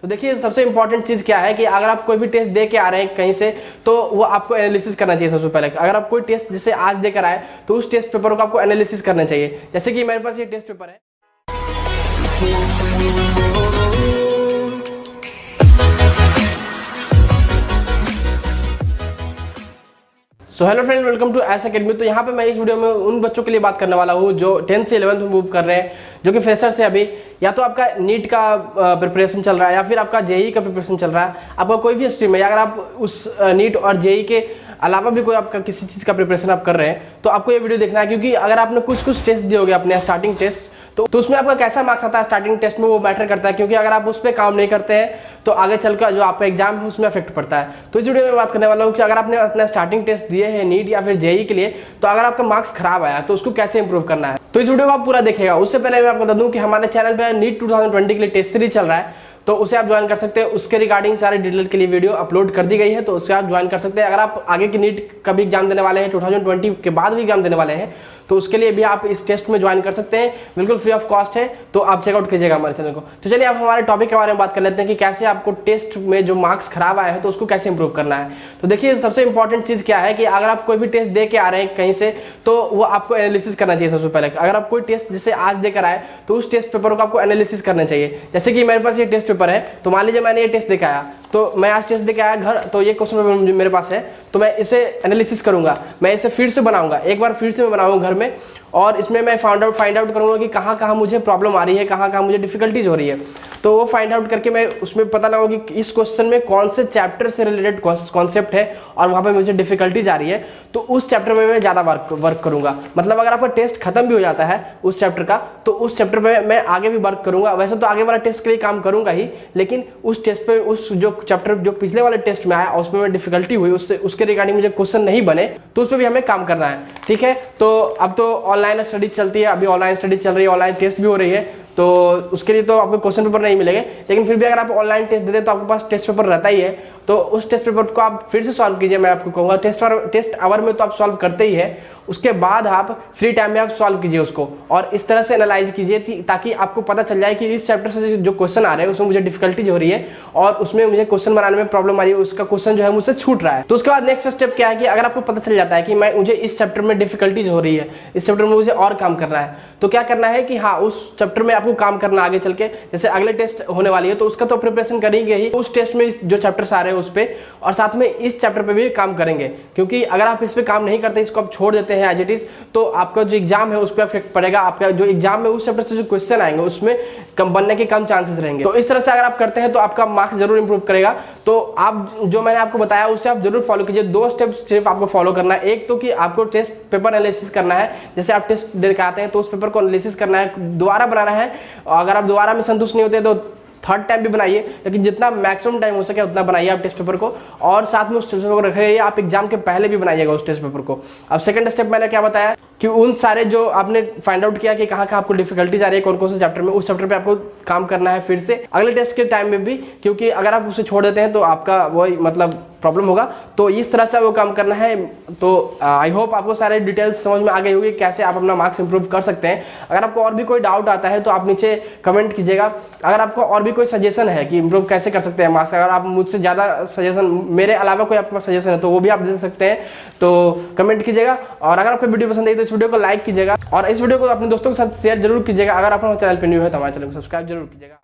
तो देखिए सबसे इंपॉर्टेंट चीज़ क्या है कि अगर आप कोई भी टेस्ट दे के आ रहे हैं कहीं से तो वो आपको एनालिसिस करना चाहिए सबसे पहले। अगर आप कोई टेस्ट जैसे आज देकर आए तो उस टेस्ट पेपर को आपको एनालिसिस करना चाहिए। जैसे कि मेरे पास ये टेस्ट पेपर है, so hello friend, welcome to S academy. तो यहाँ पे मैं इस वीडियो में उन बच्चों के लिए बात करने वाला हूँ जो 10th से 11th में मूव कर रहे हैं, जो कि फ्रेशर से अभी या तो आपका नीट का प्रिपरेशन चल रहा है या फिर आपका जेई का प्रिपरेशन चल रहा है। आपका कोई भी स्ट्रीम है, अगर आप उस नीट और जेई के अलावा भी कोई आपका किसी चीज़ का प्रिपरेशन आप कर रहे हैं तो आपको ये वीडियो देखना है, क्योंकि अगर आपने कुछ टेस्ट दिए होंगे अपने स्टार्टिंग टेस्ट तो उसमें आपका कैसा मार्क्स आता है स्टार्टिंग टेस्ट में वो मैटर करता है। क्योंकि अगर आप उस पर काम नहीं करते हैं तो आगे चलकर जो आपका एग्जाम है उसमें अफेक्ट पड़ता है। तो इस वीडियो में बात करने वाला हूँ कि अगर आपने अपना स्टार्टिंग टेस्ट दिए हैं नीट या फिर जेई के लिए, तो अगर आपका मार्क्स खराब आया तो उसको कैसे इंप्रूव करना है। तो इस वीडियो को आप पूरा देखिएगा। उससे पहले मैं आपको बता दूं कि हमारे चैनल पर नीट 2020 के लिए टेस्ट सीरीज चल रहा है, तो उसे आप ज्वाइन कर सकते हैं। उसके रिगार्डिंग सारे डिटेल के लिए वीडियो अपलोड कर दी गई है, तो उससे आप ज्वाइन कर सकते हैं। अगर आप आगे की नीट का भी एग्जाम देने वाले हैं, 2020 के बाद भी एग्जाम देने वाले हैं, तो उसके लिए भी आप इस टेस्ट में ज्वाइन कर सकते हैं। बिल्कुल फ्री ऑफ कॉस्ट है, तो आप चेकआउट कीजिएगा हमारे चैनल को। तो चलिए आप हमारे टॉपिक के बारे में बात कर लेते हैं कि कैसे आपको टेस्ट में जो मार्क्स खराब आए हैं तो उसको कैसे इंप्रूव करना है। तो देखिए सबसे इंपॉर्टेंट चीज़ क्या है कि अगर आप कोई भी टेस्ट दे के आ रहे हैं कहीं से तो वो आपको एनालिसिस करना चाहिए सबसे पहले। अगर आप कोई टेस्ट जैसे आज देकर आए तो उस टेस्ट पेपर को आपको एनालिसिस करना चाहिए। जैसे कि मेरे पास ये टेस्ट पेपर है, तो मान लीजिए मैंने ये टेस्ट देकर आया, तो मैं आज टेस्ट देकर आया घर, तो ये क्वेश्चन पेपर मेरे पास है, तो मैं इसे एनालिसिस करूंगा, मैं इसे फिर से बनाऊंगा, एक बार फिर से मैं बनाऊंगा घर में, और इसमें मैं फाइंड आउट करूंगा कि कहाँ कहाँ मुझे प्रॉब्लम आ रही है, कहाँ कहाँ मुझे डिफिकल्टीज हो रही है। तो वो फाइंड आउट करके मैं उसमें पता लगाऊंगा कि इस क्वेश्चन में कौन से चैप्टर से रिलेटेड कॉन्सेप्ट है और वहाँ पे मुझे डिफिकल्टीज आ रही है, तो उस चैप्टर में मैं ज़्यादा वर्क करूंगा। मतलब अगर आपका टेस्ट खत्म भी हो जाता है उस चैप्टर का, तो उस चैप्टर में मैं आगे भी वर्क करूंगा। वैसे तो आगे वाला टेस्ट के लिए काम करूंगा ही, लेकिन उस टेस्ट पे उस जो चैप्टर जो पिछले वाले टेस्ट में आया उसमें मैं डिफिकल्टी हुई, उसके रिगार्डिंग मुझे क्वेश्चन नहीं बने, तो उस पर भी हमें काम करना है। ठीक है, तो अब तो ऑनलाइन स्टडी चलती है, अभी ऑनलाइन स्टडी चल रही है, ऑनलाइन टेस्ट भी हो रही है, तो उसके लिए तो आपको क्वेश्चन पेपर नहीं मिलेंगे, लेकिन फिर भी अगर आप ऑनलाइन टेस्ट देते हैं तो आपके पास टेस्ट पेपर रहता ही है। तो उस टेस्ट पेपर को आप फिर से सॉल्व कीजिए। मैं आपको कहूँगा टेस्ट आवर में तो आप सॉल्व करते ही है, उसके बाद आप फ्री टाइम में आप सॉल्व कीजिए उसको, और इस तरह से एनालाइज कीजिए ताकि आपको पता चल जाए कि इस चैप्टर से जो क्वेश्चन आ रहे हैं उसमें मुझे डिफिकल्टीज हो रही है और उसमें मुझे क्वेश्चन बनाने में प्रॉब्लम आ रही है, उसका क्वेश्चन जो है मुझसे छूट रहा है। तो उसके बाद नेक्स्ट स्टेप क्या है कि अगर आपको पता चल जाता है कि मुझे इस चैप्टर में डिफिकल्टीज हो रही है, इस चैप्टर में मुझे और काम करना है, तो क्या करना है कि हाँ उस चैप्टर में आपको काम करना आगे चल के। जैसे अगले टेस्ट होने वाली है तो उसका तो प्रिपरेशन करेंगे ही, उस टेस्ट में जो चैप्टर्स आ रहे हैं उस पर, और साथ में इस चैप्टर पे भी काम करेंगे। क्योंकि अगर आप इस पे काम नहीं करते, इसको आप छोड़ देते हैं एज इट इज, तो आपका जो एग्जाम है उस पर इफेक्ट पड़ेगा। आपका जो एग्जाम में उस चैप्टर से जो क्वेश्चन आएंगे उसमें कम बनने के कम चांसेस रहेंगे। तो इस तरह से अगर आप करते हैं तो आपका मार्क्स जरूर इंप्रूव करेगा। तो आप जो मैंने आपको बताया उससे आप जरूर फॉलो कीजिए। 2 स्टेप सिर्फ आपको फॉलो करना है। एक तो कि आपको टेस्ट पेपर एनालिसिस करना है, जैसे आप टेस्ट दे के आते हैं तो उस पेपर को एनालिसिस करना है, दोबारा बनाना है। अगर आप दोबारा में संतुष्ट नहीं होते तो थर्ड टाइम भी बनाइए, लेकिन जितना मैक्सिमम टाइम हो सके उतना बनाइए आप टेस्ट पेपर को, और साथ में उस टेस्ट पेपर को रखिए। आप एग्जाम के पहले भी बनाइएगा उस टेस्ट पेपर को। अब सेकंड स्टेप मैंने क्या बताया कि उन सारे जो आपने फाइंड आउट किया कि कहाँ कहाँ आपको डिफिकल्टीज आ रही है, कौन कौन से चैप्टर में, उस चैप्टर पे आपको काम करना है फिर से अगले टेस्ट के टाइम में भी, क्योंकि अगर आप उसे छोड़ देते हैं तो आपका वही मतलब प्रॉब्लम होगा। तो इस तरह से वो काम करना है। तो आई होप आपको सारे डिटेल्स समझ में आ गई होगी कैसे आप अपना मार्क्स इंप्रूव कर सकते हैं। अगर आपको और भी कोई डाउट आता है तो आप नीचे कमेंट कीजिएगा। अगर आपको और भी कोई सजेशन है कि इंप्रूव कैसे कर सकते हैं मार्क्स, अगर आप मुझसे ज़्यादा सजेशन, मेरे अलावा कोई आपके पास सजेशन है तो वो भी आप दे सकते हैं, तो कमेंट कीजिएगा। और अगर आपको वीडियो पसंद आई तो इस वीडियो को लाइक कीजिएगा और इस वीडियो को अपने दोस्तों के साथ शेयर जरूर कीजिएगा। अगर आप हमारे चैनल पर न्यू है तो हमारे चैनल को सब्सक्राइब जरूर कीजिएगा।